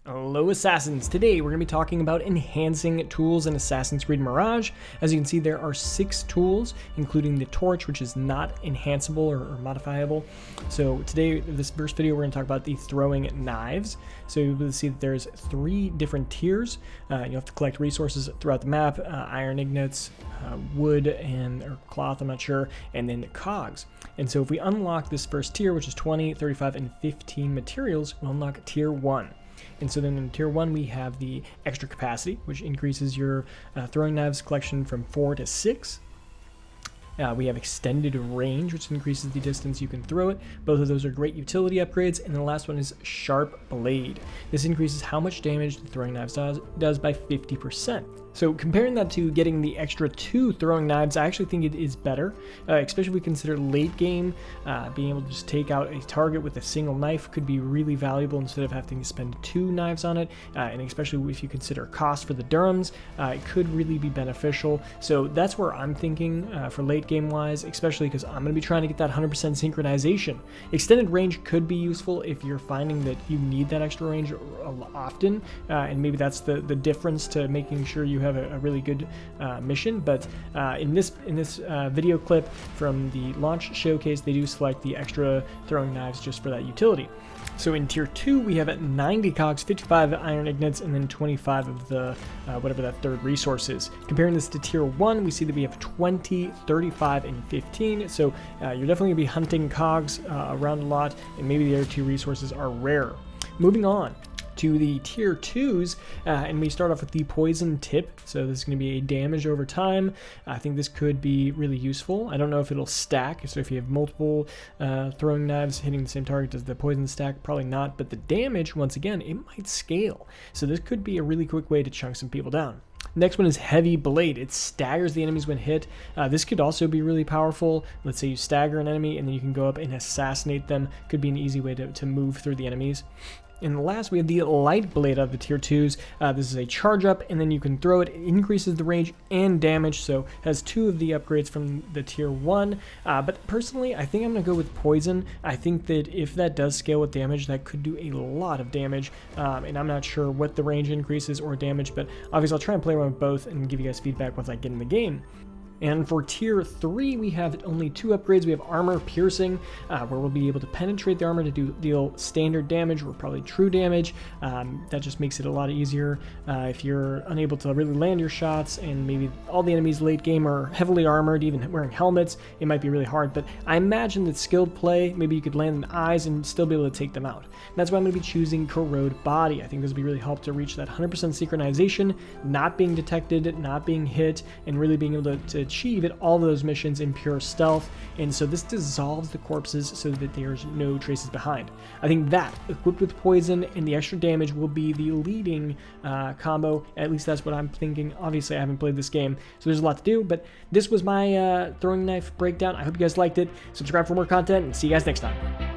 Hello Assassins! Today we're going to be talking about enhancing tools in Assassin's Creed Mirage. As you can see, there are 6 tools, including the torch, which is not enhanceable or modifiable. So today, this first video, we're going to talk about the throwing knives. So you'll be able to see that there's 3 different tiers. You have to collect resources throughout the map, iron ingots, wood or cloth, I'm not sure, and then cogs. And so if we unlock this first tier, which is 20, 35, and 15 materials, we'll unlock tier 1. And so then in tier 1 we have the extra capacity, which increases your throwing knives collection from 4 to 6. We have extended range, which increases the distance you can throw it. Both of those are great utility upgrades. And the last one is sharp blade. This increases how much damage the throwing knives does by 50%. So comparing that to getting the extra 2 throwing knives, I actually think it is better, especially if we consider late game. Being able to just take out a target with a single knife could be really valuable instead of having to spend 2 knives on it. And especially if you consider cost for the Durhams, it could really be beneficial. So that's where I'm thinking for late game wise, especially because I'm going to be trying to get that 100% synchronization. Extended range could be useful if you're finding that you need that extra range often, and maybe that's the difference to making sure you have a really good mission. But in this video clip from the launch showcase, they do select the extra throwing knives just for that utility. So in tier 2 we have 90 cogs, 55 iron ingots, and then 25 of the whatever that third resource is. Comparing this to tier 1, we see that we have 20, 35, and 15. So you're definitely going to be hunting cogs around a lot, and maybe the other 2 resources are rare. Moving on to the tier 2s, and we start off with the poison tip. So this is going to be a damage over time. I think this could be really useful. I don't know if it'll stack, so if you have multiple throwing knives hitting the same target, does the poison stack? Probably not, but the damage, once again, it might scale. So this could be a really quick way to chunk some people down. Next one is heavy blade. It staggers the enemies when hit. This could also be really powerful. Let's say you stagger an enemy and then you can go up and assassinate them. Could be an easy way to move through the enemies. And last, we have the light blade of the tier 2s. This is a charge up, and then you can throw it. It increases the range and damage, so has 2 of the upgrades from the tier 1. But personally, I think I'm going to go with poison. I think that if that does scale with damage, that could do a lot of damage. And I'm not sure what the range increases or damage, but obviously I'll try and play around with both and give you guys feedback once I get in the game. And for tier 3, we have only 2 upgrades. We have armor piercing, where we'll be able to penetrate the armor to deal standard damage or probably true damage. That just makes it a lot easier if you're unable to really land your shots, and maybe all the enemies late game are heavily armored, even wearing helmets. It might be really hard, but I imagine that skilled play, maybe you could land in the eyes and still be able to take them out. That's why I'm going to be choosing corrode body. I think this will be really help to reach that 100% synchronization, not being detected, not being hit, and really being able to achieve all those missions in pure stealth. And so this dissolves the corpses so that there's no traces behind. I think that, equipped with poison and the extra damage, will be the leading combo. At least that's what I'm thinking. Obviously I haven't played this game, so there's a lot to do, but this was my throwing knife breakdown. I hope you guys liked it. Subscribe for more content, and see you guys next time.